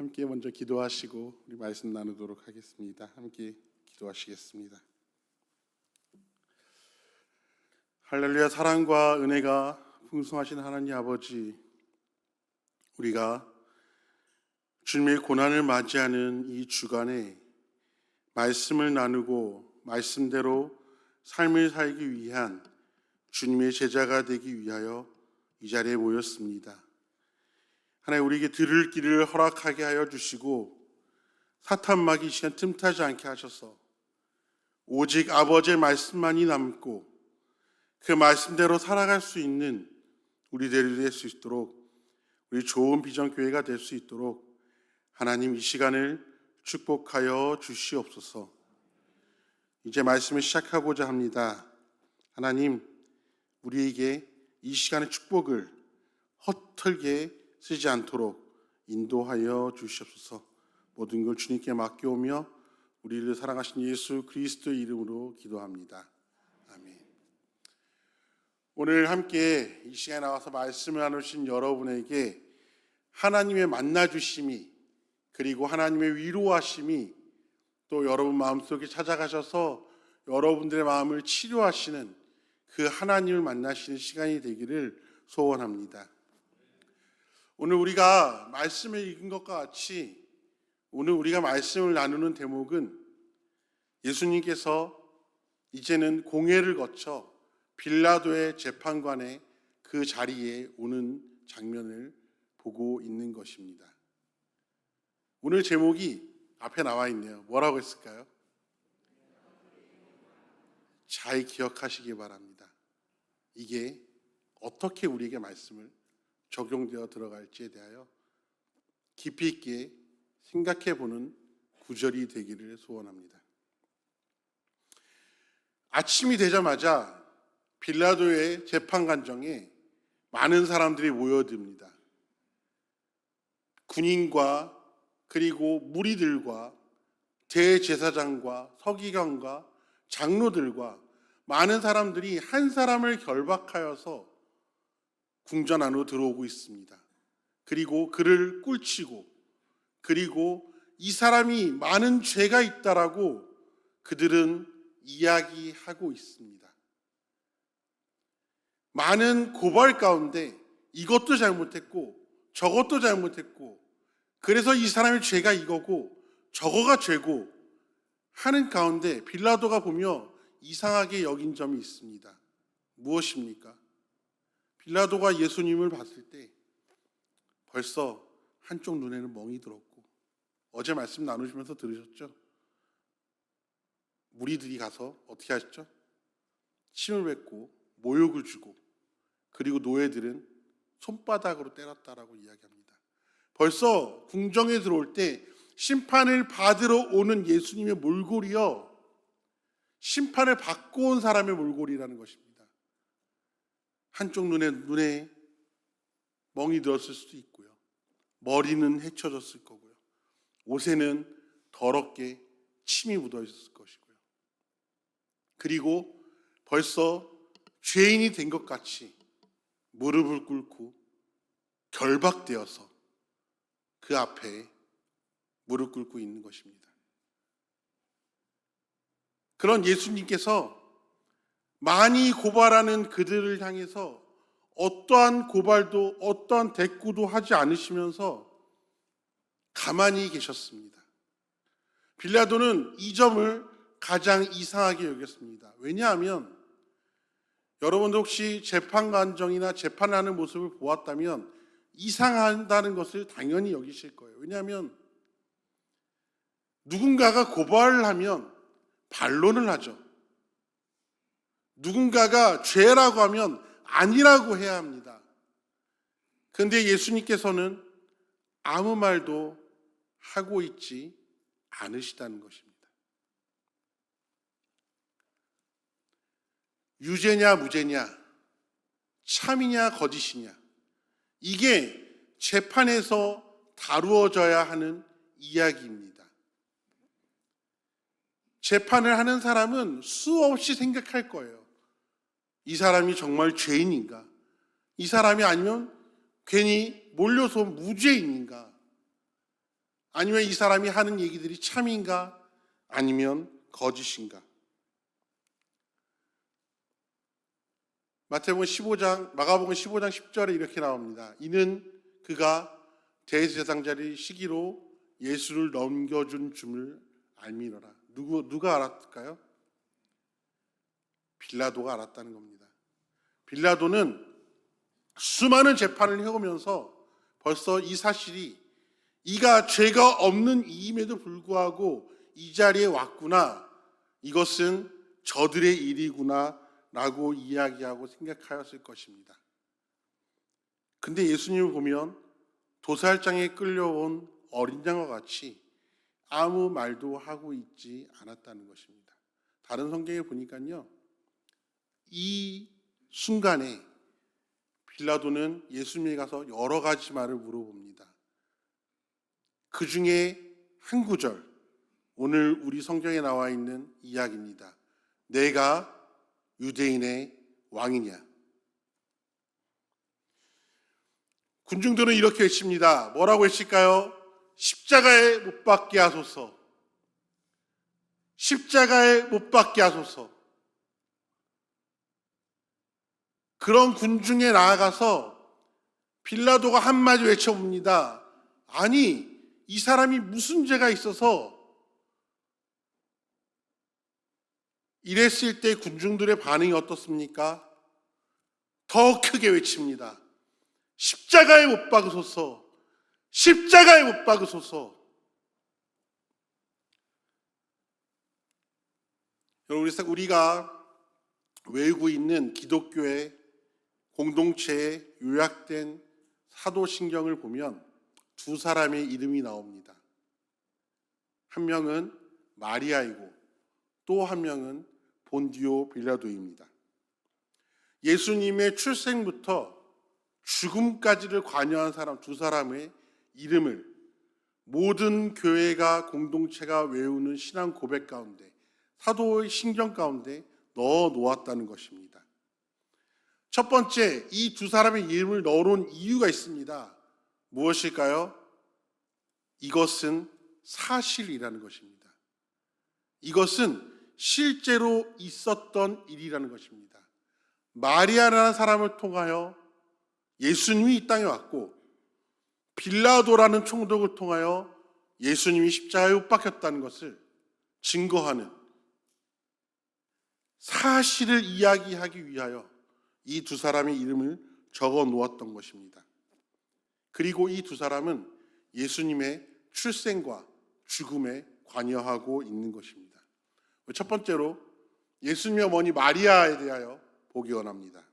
함께 먼저 기도하시고 우리 말씀 나누도록 하겠습니다. 함께 기도하시겠습니다. 할렐루야. 사랑과 은혜가 풍성하신 하나님 아버지, 우리가 주님의 고난을 맞이하는 이 주간에 말씀을 나누고 말씀대로 삶을 살기 위한 주님의 제자가 되기 위하여 이 자리에 모였습니다. 하나님, 우리에게 들을 길을 허락하게 하여 주시고 사탄마귀 이 시간 틈타지 않게 하셔서 오직 아버지의 말씀만이 남고 그 말씀대로 살아갈 수 있는 우리들이 될 수 있도록, 우리 좋은 비전교회가 될 수 있도록 하나님 이 시간을 축복하여 주시옵소서. 이제 말씀을 시작하고자 합니다. 하나님, 우리에게 이 시간의 축복을 헛털게 쓰지 않도록 인도하여 주시옵소서. 모든 걸 주님께 맡겨오며 우리를 사랑하신 예수 그리스도의 이름으로 기도합니다. 아멘. 오늘 함께 이 시간에 나와서 말씀을 나누신 여러분에게 하나님의 만나주심이, 그리고 하나님의 위로하심이 또 여러분 마음속에 찾아가셔서 여러분들의 마음을 치료하시는 그 하나님을 만나시는 시간이 되기를 소원합니다. 오늘 우리가 말씀을 읽은 것과 같이 오늘 우리가 말씀을 나누는 대목은 예수님께서 이제는 공회를 거쳐 빌라도의 재판관의 그 자리에 오는 장면을 보고 있는 것입니다. 오늘 제목이 앞에 나와 있네요. 뭐라고 했을까요? 잘 기억하시기 바랍니다. 이게 어떻게 우리에게 말씀을 적용되어 들어갈지에 대하여 깊이 있게 생각해 보는 구절이 되기를 소원합니다. 아침이 되자마자 빌라도의 재판관정에 많은 사람들이 모여듭니다. 군인과 그리고 무리들과 대제사장과 서기관과 장로들과 많은 사람들이 한 사람을 결박하여서 궁전 안으로 들어오고 있습니다. 그리고 그를 꿀치고, 그리고 이 사람이 많은 죄가 있다라고 그들은 이야기하고 있습니다. 많은 고발 가운데 이것도 잘못했고 저것도 잘못했고, 그래서 이 사람의 죄가 이거고 저거가 죄고 하는 가운데 빌라도가 보며 이상하게 여긴 점이 있습니다. 무엇입니까? 빌라도가 예수님을 봤을 때 벌써 한쪽 눈에는 멍이 들었고, 어제 말씀 나누시면서 들으셨죠? 무리들이 가서 어떻게 하셨죠? 침을 뱉고 모욕을 주고, 그리고 노예들은 손바닥으로 때렸다라고 이야기합니다. 벌써 궁정에 들어올 때 심판을 받으러 오는 예수님의 몰골이요, 심판을 받고 온 사람의 몰골이라는 것입니다. 한쪽 눈에 멍이 들었을 수도 있고요, 머리는 헤쳐졌을 거고요, 옷에는 더럽게 침이 묻어 있었을 것이고요, 그리고 벌써 죄인이 된 것 같이 무릎을 꿇고 결박되어서 그 앞에 무릎 꿇고 있는 것입니다. 그런 예수님께서 많이 고발하는 그들을 향해서 어떠한 고발도 어떠한 대꾸도 하지 않으시면서 가만히 계셨습니다. 빌라도는 이 점을 가장 이상하게 여겼습니다. 왜냐하면 여러분도 혹시 재판관정이나 재판하는 모습을 보았다면 이상하다는 것을 당연히 여기실 거예요. 왜냐하면 누군가가 고발을 하면 반론을 하죠. 누군가가 죄라고 하면 아니라고 해야 합니다. 그런데 예수님께서는 아무 말도 하고 있지 않으시다는 것입니다. 유죄냐 무죄냐, 참이냐 거짓이냐, 이게 재판에서 다루어져야 하는 이야기입니다. 재판을 하는 사람은 수없이 생각할 거예요. 이 사람이 정말 죄인인가? 이 사람이 아니면 괜히 몰려서 무죄인인가? 아니면 이 사람이 하는 얘기들이 참인가? 아니면 거짓인가? 마태복음 15장, 마가복음 15장 10절에 이렇게 나옵니다. 이는 그가 대제사장자리 시기로 예수를 넘겨준 줌을 알미노라. 누가 알았을까요? 빌라도가 알았다는 겁니다. 빌라도는 수많은 재판을 해오면서 벌써 이 사실이 이가 죄가 없는 이임에도 불구하고 이 자리에 왔구나, 이것은 저들의 일이구나 라고 이야기하고 생각하였을 것입니다. 근데 예수님을 보면 도살장에 끌려온 어린 양과 같이 아무 말도 하고 있지 않았다는 것입니다. 다른 성경에 보니까요, 이 순간에 빌라도는 예수님에 가서 여러 가지 말을 물어봅니다. 그 중에 한 구절, 오늘 우리 성경에 나와 있는 이야기입니다. 내가 유대인의 왕이냐? 군중들은 이렇게 외칩니다. 뭐라고 외칠까요? 십자가에 못 박게 하소서. 십자가에 못 박게 하소서. 그런 군중에 나아가서 빌라도가 한마디 외쳐봅니다. 아니, 이 사람이 무슨 죄가 있어서 이랬을 때 군중들의 반응이 어떻습니까? 더 크게 외칩니다. 십자가에 못 박으소서. 십자가에 못 박으소서. 여러분, 우리가 외우고 있는 기독교의 공동체에 요약된 사도신경을 보면 두 사람의 이름이 나옵니다. 한 명은 마리아이고 또 한 명은 본디오 빌라도입니다. 예수님의 출생부터 죽음까지를 관여한 사람 두 사람의 이름을 모든 교회가 공동체가 외우는 신앙 고백 가운데, 사도의 신경 가운데 넣어 놓았다는 것입니다. 첫 번째, 이 두 사람의 이름을 넣어놓은 이유가 있습니다. 무엇일까요? 이것은 사실이라는 것입니다. 이것은 실제로 있었던 일이라는 것입니다. 마리아라는 사람을 통하여 예수님이 이 땅에 왔고, 빌라도라는 총독을 통하여 예수님이 십자가에 못 박혔다는 것을 증거하는 사실을 이야기하기 위하여 이 두 사람의 이름을 적어 놓았던 것입니다. 그리고 이 두 사람은 예수님의 출생과 죽음에 관여하고 있는 것입니다. 첫 번째로 예수님의 어머니 마리아에 대하여 보기 원합니다.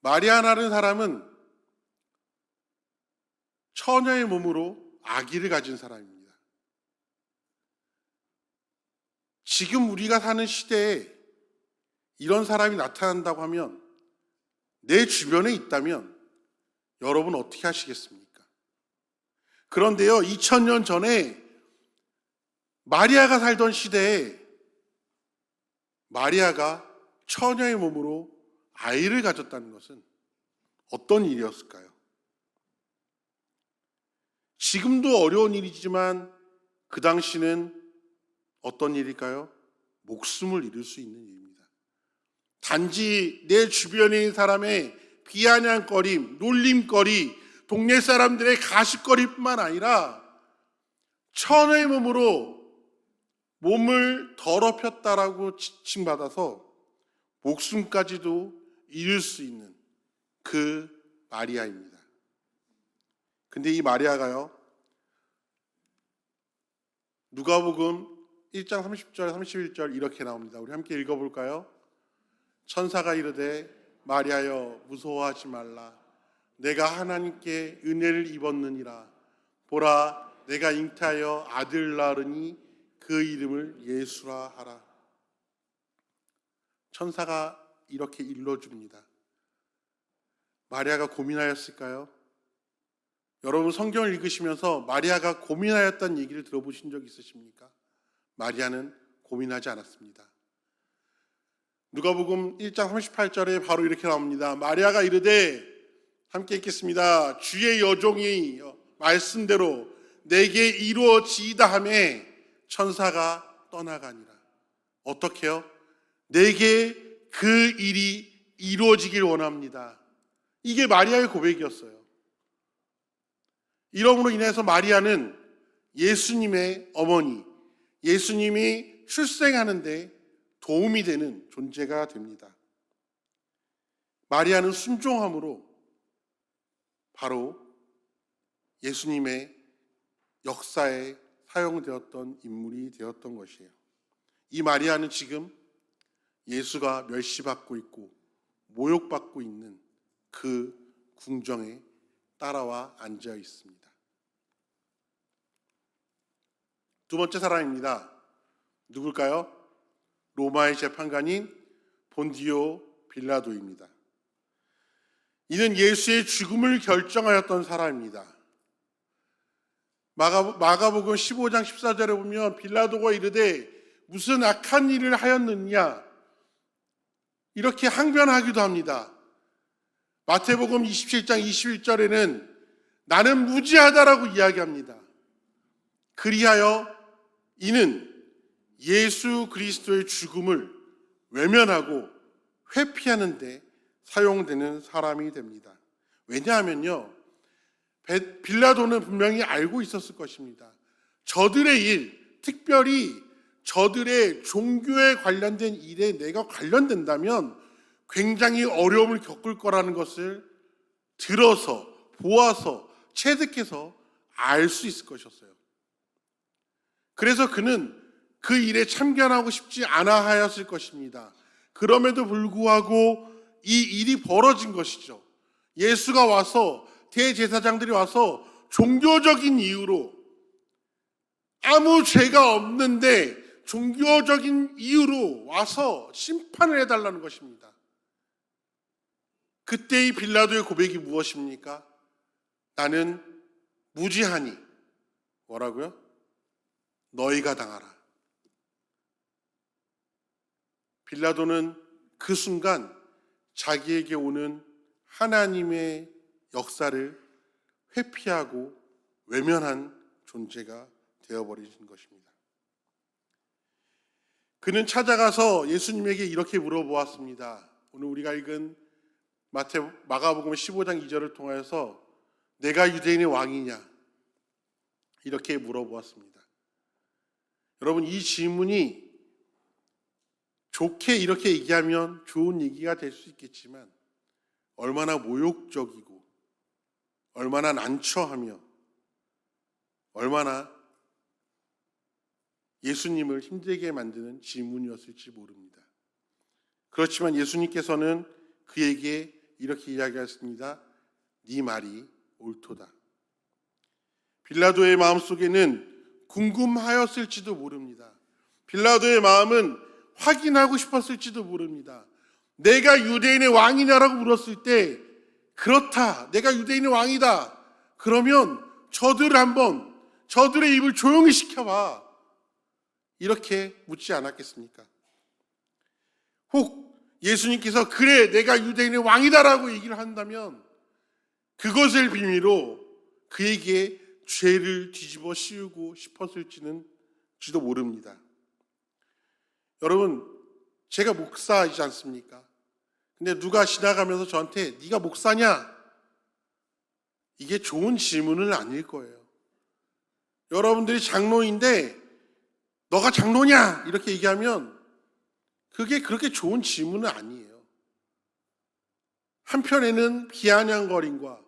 마리아라는 사람은 처녀의 몸으로 아기를 가진 사람입니다. 지금 우리가 사는 시대에 이런 사람이 나타난다고 하면, 내 주변에 있다면 여러분 어떻게 하시겠습니까? 그런데요, 2000년 전에 마리아가 살던 시대에 마리아가 처녀의 몸으로 아이를 가졌다는 것은 어떤 일이었을까요? 지금도 어려운 일이지만 그 당시는 어떤 일일까요? 목숨을 잃을 수 있는 일입니다. 단지 내 주변에 있는 사람의 비아냥거림, 놀림거리, 동네 사람들의 가십거리뿐만 아니라 처녀의 몸으로 몸을 더럽혔다라고 지칭받아서 목숨까지도 잃을 수 있는 그 마리아입니다. 근데 이 마리아가요, 누가복음 1장 30절 31절 이렇게 나옵니다. 우리 함께 읽어볼까요? 천사가 이르되 마리아여 무서워하지 말라. 내가 하나님께 은혜를 입었느니라. 보라, 내가 잉태하여 아들 낳으니 그 이름을 예수라 하라. 천사가 이렇게 일러줍니다. 마리아가 고민하였을까요? 여러분 성경을 읽으시면서 마리아가 고민하였다는 얘기를 들어보신 적 있으십니까? 마리아는 고민하지 않았습니다. 누가복음 1장 38절에 바로 이렇게 나옵니다. 마리아가 이르되, 함께 읽겠습니다. 주의 여종이 말씀대로 내게 이루어지이다 하매 천사가 떠나가니라. 어떻게요? 내게 그 일이 이루어지길 원합니다. 이게 마리아의 고백이었어요. 이러므로 인해서 마리아는 예수님의 어머니, 예수님이 출생하는데 도움이 되는 존재가 됩니다. 마리아는 순종함으로 바로 예수님의 역사에 사용되었던 인물이 되었던 것이에요. 이 마리아는 지금 예수가 멸시받고 있고 모욕받고 있는 그 궁정에 따라와 앉아 있습니다. 두 번째 사람입니다. 누굴까요? 로마의 재판관인 본디오 빌라도입니다. 이는 예수의 죽음을 결정하였던 사람입니다. 마가복음 15장 14절에 보면 빌라도가 이르되 무슨 악한 일을 하였느냐 이렇게 항변하기도 합니다. 마태복음 27장 21절에는 나는 무지하다라고 이야기합니다. 그리하여 이는 예수 그리스도의 죽음을 외면하고 회피하는 데 사용되는 사람이 됩니다. 왜냐하면요, 빌라도는 분명히 알고 있었을 것입니다. 저들의 일, 특별히 저들의 종교에 관련된 일에 내가 관련된다면 굉장히 어려움을 겪을 거라는 것을 들어서, 보아서, 체득해서 알 수 있을 것이었어요. 그래서 그는 그 일에 참견하고 싶지 않아 하였을 것입니다. 그럼에도 불구하고 이 일이 벌어진 것이죠. 예수가 와서, 대제사장들이 와서 종교적인 이유로, 아무 죄가 없는데 종교적인 이유로 와서 심판을 해달라는 것입니다. 그때의 빌라도의 고백이 무엇입니까? 나는 무지하니 뭐라고요? 너희가 당하라. 빌라도는 그 순간 자기에게 오는 하나님의 역사를 회피하고 외면한 존재가 되어버린 것입니다. 그는 찾아가서 예수님에게 이렇게 물어보았습니다. 오늘 우리가 읽은 마가복음 15장 2절을 통하여서 내가 유대인의 왕이냐 이렇게 물어보았습니다. 여러분, 이 질문이 좋게 이렇게 얘기하면 좋은 얘기가 될 수 있겠지만 얼마나 모욕적이고 얼마나 난처하며 얼마나 예수님을 힘들게 만드는 질문이었을지 모릅니다. 그렇지만 예수님께서는 그에게 이렇게 이야기하셨습니다. 네 말이 옳도다. 빌라도의 마음속에는 궁금하였을지도 모릅니다. 빌라도의 마음은 확인하고 싶었을지도 모릅니다. 내가 유대인의 왕이냐라고 물었을 때 그렇다, 내가 유대인의 왕이다. 그러면 저들의 입을 조용히 시켜봐. 이렇게 묻지 않았겠습니까? 혹 예수님께서 그래 내가 유대인의 왕이다라고 얘기를 한다면 그것을 빌미로 그에게 죄를 뒤집어 씌우고 싶었을지도 모릅니다. 여러분, 제가 목사이지 않습니까? 근데 누가 지나가면서 저한테 네가 목사냐? 이게 좋은 질문은 아닐 거예요. 여러분들이 장로인데 너가 장로냐? 이렇게 얘기하면 그게 그렇게 좋은 질문은 아니에요. 한편에는 비아냥거림과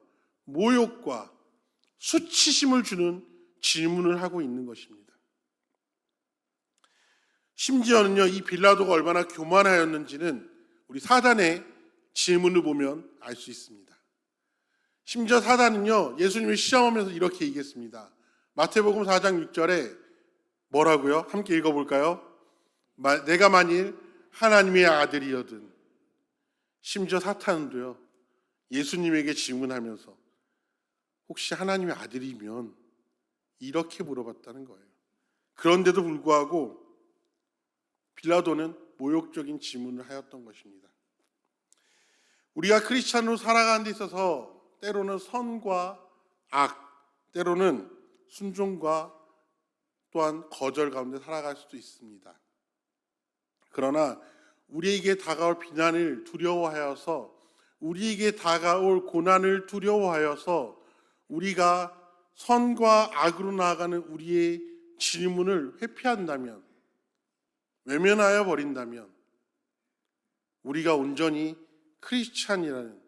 모욕과 수치심을 주는 질문을 하고 있는 것입니다. 심지어는요, 이 빌라도가 얼마나 교만하였는지는 우리 사단의 질문을 보면 알 수 있습니다. 심지어 사단은요, 예수님을 시험하면서 이렇게 얘기했습니다. 마태복음 4장 6절에 뭐라고요? 함께 읽어볼까요? 내가 만일 하나님의 아들이거든. 심지어 사탄도요, 예수님에게 질문하면서 혹시 하나님의 아들이면 이렇게 물어봤다는 거예요. 그런데도 불구하고 빌라도는 모욕적인 질문을 하였던 것입니다. 우리가 크리스찬으로 살아가는 데 있어서 때로는 선과 악, 때로는 순종과 또한 거절 가운데 살아갈 수도 있습니다. 그러나 우리에게 다가올 비난을 두려워하여서, 우리에게 다가올 고난을 두려워하여서 우리가 선과 악으로 나아가는 우리의 질문을 회피한다면, 외면하여 버린다면 우리가 온전히 크리스찬이라는,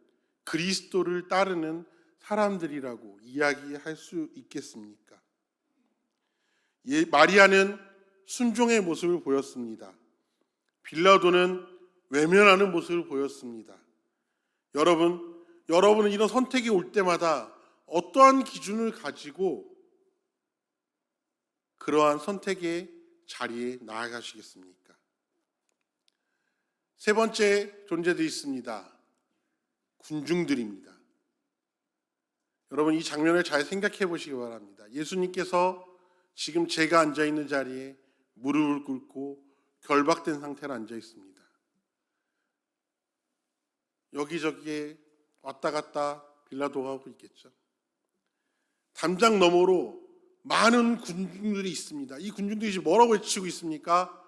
그리스도를 따르는 사람들이라고 이야기할 수 있겠습니까? 마리아는 순종의 모습을 보였습니다. 빌라도는 외면하는 모습을 보였습니다. 여러분은 이런 선택이 올 때마다 어떠한 기준을 가지고 그러한 선택의 자리에 나아가시겠습니까? 세 번째 존재도 있습니다. 군중들입니다. 여러분, 이 장면을 잘 생각해 보시기 바랍니다. 예수님께서 지금 제가 앉아 있는 자리에 무릎을 꿇고 결박된 상태로 앉아 있습니다. 여기저기에 왔다 갔다 빌라도가 하고 있겠죠. 담장 너머로 많은 군중들이 있습니다. 이 군중들이 지금 뭐라고 외치고 있습니까?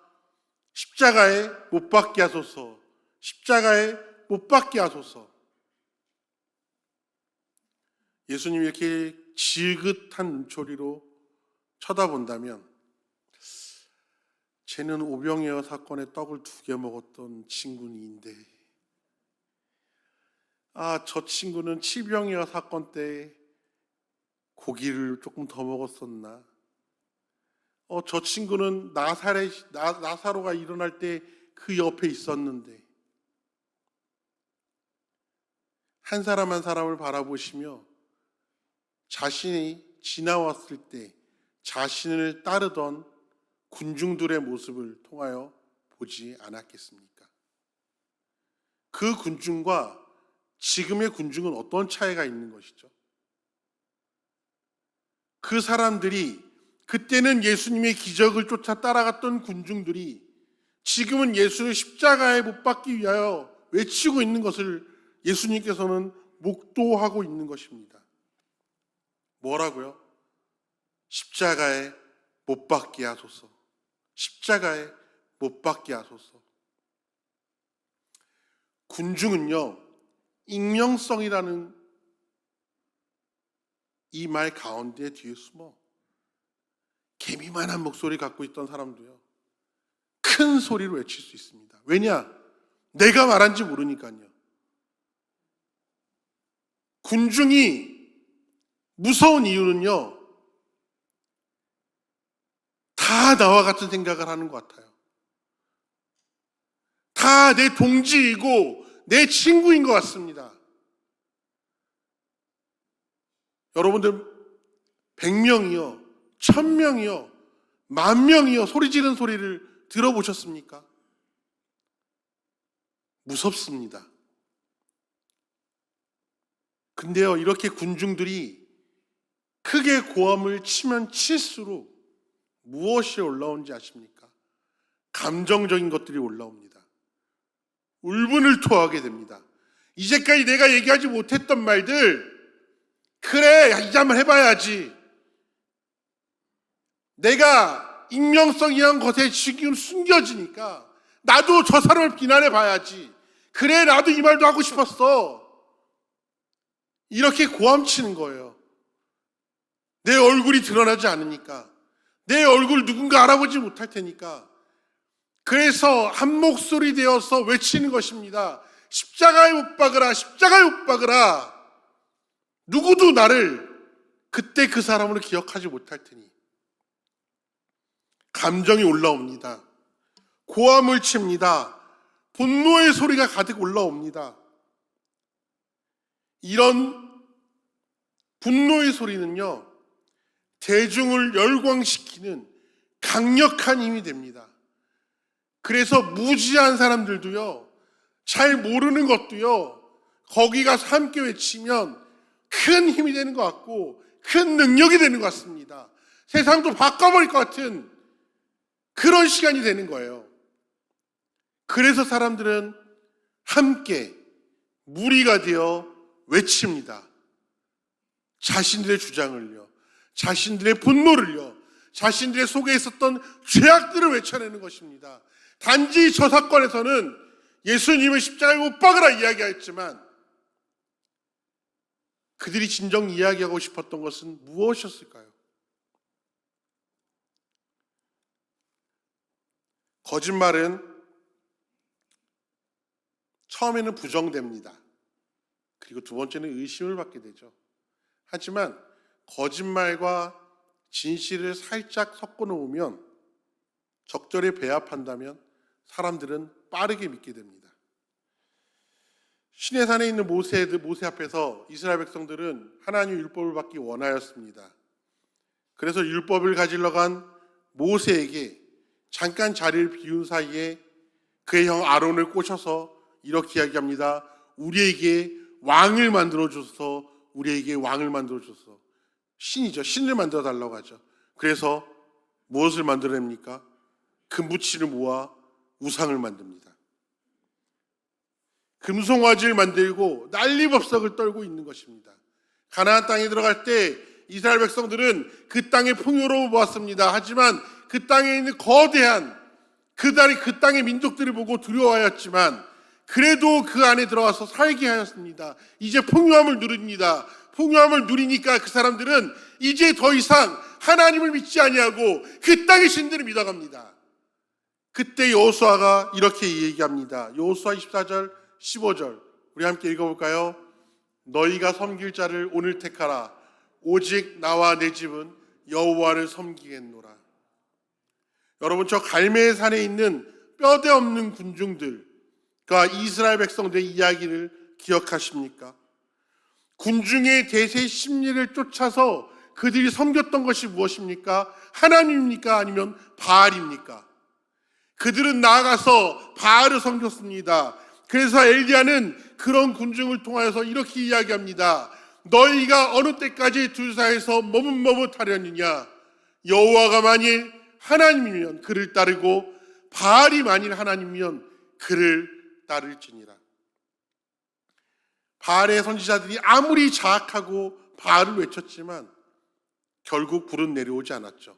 십자가에 못 박게 하소서, 십자가에 못 박게 하소서. 예수님이 이렇게 지긋한 눈초리로 쳐다본다면, 쟤는 오병이어 사건에 떡을 2개 먹었던 친구인데, 저 친구는 칠병이어 사건 때 고기를 조금 더 먹었었나? 저 친구는 나사로가 일어날 때 그 옆에 있었는데. 한 사람 한 사람을 바라보시며 자신이 지나왔을 때 자신을 따르던 군중들의 모습을 통하여 보지 않았겠습니까? 그 군중과 지금의 군중은 어떤 차이가 있는 것이죠? 그 사람들이, 그때는 예수님의 기적을 쫓아 따라갔던 군중들이 지금은 예수를 십자가에 못 박기 위하여 외치고 있는 것을 예수님께서는 목도하고 있는 것입니다. 뭐라고요? 십자가에 못 박게 하소서, 십자가에 못 박게 하소서. 군중은요, 익명성이라는 이 말 가운데 뒤에 숨어 개미만한 목소리 갖고 있던 사람도요, 큰 소리로 외칠 수 있습니다. 왜냐? 내가 말한지 모르니까요. 군중이 무서운 이유는요, 다 나와 같은 생각을 하는 것 같아요. 다 내 동지이고 내 친구인 것 같습니다. 여러분들 100명이요, 1000명이요, 10,000명이요 소리 지르는 소리를 들어보셨습니까? 무섭습니다. 근데요, 이렇게 군중들이 크게 고함을 치면 칠수록 무엇이 올라오는지 아십니까? 감정적인 것들이 올라옵니다. 울분을 토하게 됩니다. 이제까지 내가 얘기하지 못했던 말들, 그래, 이제 한번 해봐야지. 내가 익명성이란 것에 지금 숨겨지니까 나도 저 사람을 비난해 봐야지. 그래, 나도 이 말도 하고 싶었어. 이렇게 고함치는 거예요. 내 얼굴이 드러나지 않으니까, 내 얼굴 누군가 알아보지 못할 테니까. 그래서 한 목소리 되어서 외치는 것입니다. 십자가에 못 박으라, 십자가에 못 박으라. 누구도 나를 그때 그 사람으로 기억하지 못할 테니. 감정이 올라옵니다. 고함을 칩니다. 분노의 소리가 가득 올라옵니다. 이런 분노의 소리는요, 대중을 열광시키는 강력한 힘이 됩니다. 그래서 무지한 사람들도요, 잘 모르는 것도요, 거기 가서 함께 외치면 큰 힘이 되는 것 같고 큰 능력이 되는 것 같습니다. 세상도 바꿔버릴 것 같은 그런 시간이 되는 거예요. 그래서 사람들은 함께 무리가 되어 외칩니다. 자신들의 주장을요. 자신들의 분노를요, 자신들의 속에 있었던 죄악들을 외쳐내는 것입니다. 단지 저 사건에서는 예수님을 십자가에 못 박으라 이야기했지만 그들이 진정 이야기하고 싶었던 것은 무엇이었을까요? 거짓말은 처음에는 부정됩니다. 그리고 두 번째는 의심을 받게 되죠. 하지만 거짓말과 진실을 살짝 섞어 놓으면, 적절히 배합한다면 사람들은 빠르게 믿게 됩니다. 시내산에 있는 모세 앞에서 이스라엘 백성들은 하나님의 율법을 받기 원하였습니다. 그래서 율법을 가지러 간 모세에게 잠깐 자리를 비운 사이에 그의 형 아론을 꼬셔서 이렇게 이야기합니다. 우리에게 왕을 만들어줘서, 우리에게 왕을 만들어줘서. 신이죠. 신을 만들어 달라고 하죠. 그래서 무엇을 만들어냅니까? 금붙이를 모아 우상을 만듭니다. 금송아지를 만들고 난리법석을 떨고 있는 것입니다. 가나안 땅에 들어갈 때 이스라엘 백성들은 그 땅의 풍요로움을 보았습니다. 하지만 그 땅에 있는 거대한 그 땅의 민족들을 보고 두려워하였지만 그래도 그 안에 들어가서 살게 하였습니다. 이제 풍요함을 누립니다. 풍요함을 누리니까 그 사람들은 이제 더 이상 하나님을 믿지 아니하고 그 땅의 신들을 믿어갑니다. 그때 여호수아가 이렇게 얘기합니다. 여호수아 24절 15절 우리 함께 읽어볼까요? 너희가 섬길 자를 오늘 택하라. 오직 나와 내 집은 여호와를 섬기겠노라. 여러분, 저 갈멜 산에 있는 뼈대 없는 군중들과 이스라엘 백성들의 이야기를 기억하십니까? 군중의 대세 심리를 쫓아서 그들이 섬겼던 것이 무엇입니까? 하나님입니까? 아니면 바알입니까? 그들은 나아가서 바알을 섬겼습니다. 그래서 엘리야는 그런 군중을 통하여서 이렇게 이야기합니다. 너희가 어느 때까지 둘 사이에서 머뭇머뭇하려느냐? 여호와가 만일 하나님이면 그를 따르고 바알이 만일 하나님이면 그를 따를지니라. 바알의 선지자들이 아무리 자학하고 바알을 외쳤지만 결국 불은 내려오지 않았죠.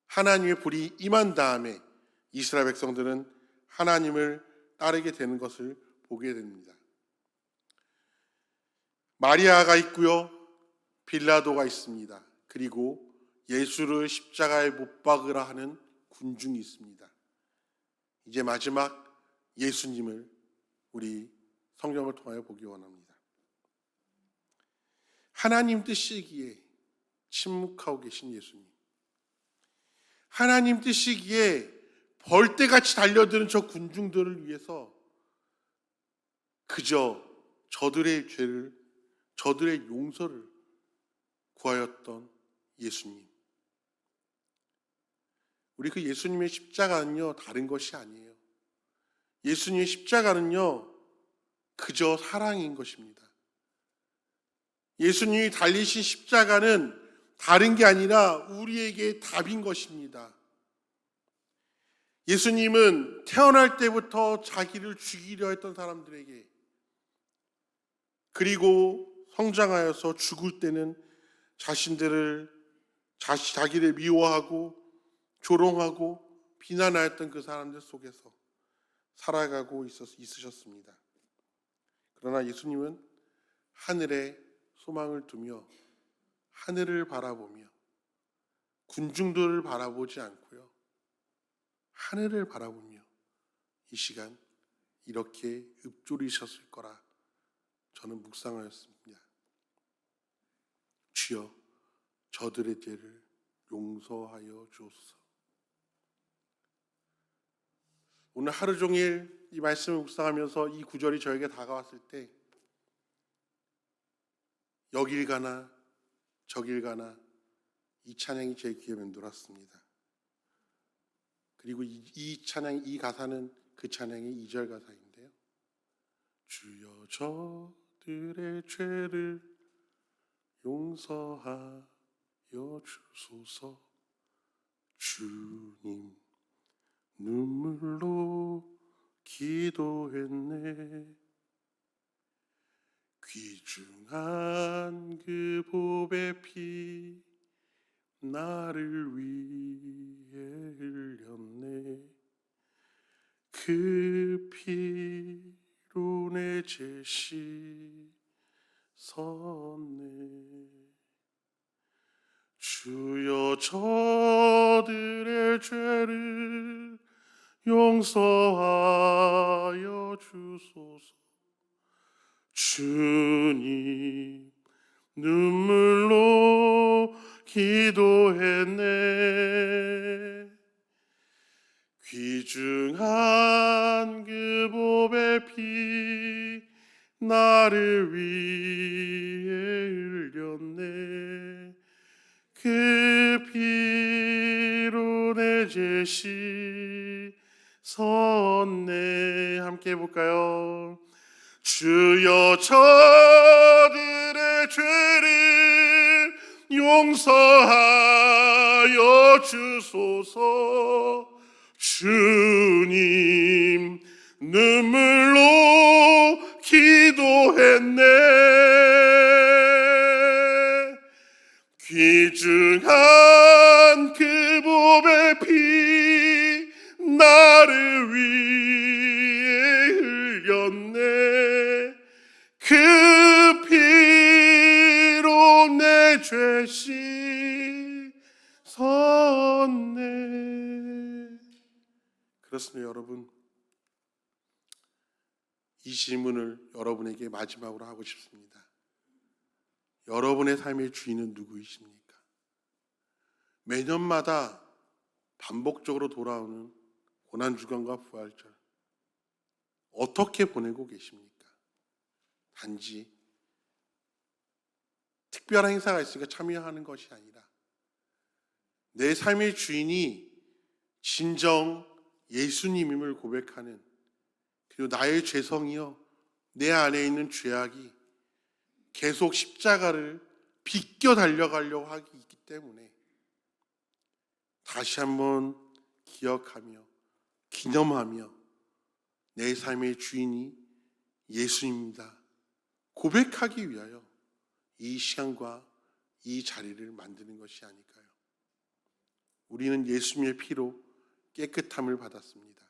하나님의 불이 임한 다음에 이스라엘 백성들은 하나님을 따르게 되는 것을 보게 됩니다. 마리아가 있고요, 빌라도가 있습니다. 그리고 예수를 십자가에 못 박으라 하는 군중이 있습니다. 이제 마지막 예수님을 우리 성경을 통하여 보기 원합니다. 하나님 뜻이기에 침묵하고 계신 예수님, 하나님 뜻이기에 벌떼같이 달려드는 저 군중들을 위해서 그저 저들의 죄를, 저들의 용서를 구하였던 예수님. 우리 그 예수님의 십자가는요, 다른 것이 아니에요. 예수님의 십자가는요, 그저 사랑인 것입니다. 예수님이 달리신 십자가는 다른 게 아니라 우리에게 답인 것입니다. 예수님은 태어날 때부터 자기를 죽이려 했던 사람들에게, 그리고 성장하여서 죽을 때는 자기를 미워하고 조롱하고 비난하였던 그 사람들 속에서 살아가고 있으셨습니다. 그러나 예수님은 하늘에 소망을 두며 하늘을 바라보며 군중들을 바라보지 않고요, 하늘을 바라보며 이 시간 이렇게 읊조리셨을 거라 저는 묵상하였습니다. 주여, 저들의 죄를 용서하여 주옵소서. 오늘 하루 종일 이 말씀을 묵상하면서 이 구절이 저에게 다가왔을 때 여길 가나 저길 가나 이 찬양이 제 귀에 맴돌았습니다. 그리고 이 찬양, 이 가사는 그 찬양의 2절 가사인데요. 주여 저들의 죄를 용서하여 주소서. 주님 눈물로 기도했네. 귀중한 그 보배 피 나를 위해 흘렸네. 그 피로 내 죄 씻었네. 주여 저들의 죄를 용서하여 주소서. 주님 눈물로 기도했네. 귀중한 그 보배 피 나를 위해 흘렸네. 그 피로 내 죄 씻었네. 함께 해볼까요? 주여 저들의 죄를 용서하여 주소서. 주님 눈물로 기도했네. 귀중한 그 보배 피 나를 위해 흘렸네. 그 피로 내 죄 씻었네. 그렇습니다, 여러분. 이 질문을 여러분에게 마지막으로 하고 싶습니다. 여러분의 삶의 주인은 누구이십니까? 매년마다 반복적으로 돌아오는 고난주간과 부활절 어떻게 보내고 계십니까? 단지 특별한 행사가 있으니까 참여하는 것이 아니라 내 삶의 주인이 진정 예수님임을 고백하는, 그리고 나의 죄성이요 내 안에 있는 죄악이 계속 십자가를 비껴 달려가려고 하기 있기 때문에 다시 한번 기억하며 기념하며 내 삶의 주인이 예수입니다 고백하기 위하여 이 시간과 이 자리를 만드는 것이 아닐까요? 우리는 예수님의 피로 깨끗함을 받았습니다.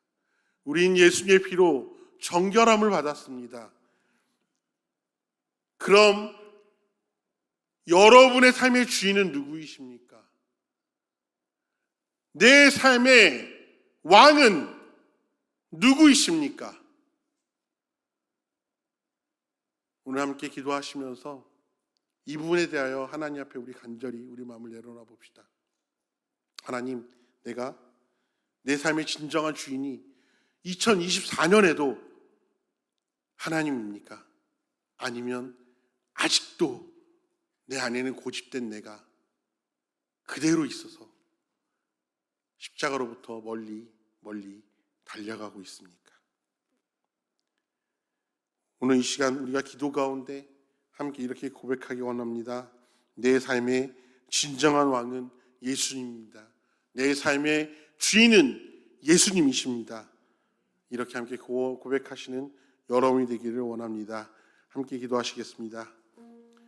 우리는 예수님의 피로 정결함을 받았습니다. 그럼 여러분의 삶의 주인은 누구이십니까? 내 삶의 왕은 누구이십니까? 오늘 함께 기도하시면서 이 부분에 대하여 하나님 앞에 우리 간절히 우리 마음을 내려놔 봅시다. 하나님, 내가 내 삶의 진정한 주인이 2024년에도 하나님입니까? 아니면 아직도 내 안에는 고집된 내가 그대로 있어서 십자가로부터 멀리 달려가고 있습니까? 오늘 이 시간 우리가 기도 가운데 함께 이렇게 고백하기 원합니다. 내 삶의 진정한 왕은 예수님입니다. 내 삶의 주인은 예수님이십니다. 이렇게 함께 고백하시는 여러분이 되기를 원합니다. 함께 기도하시겠습니다.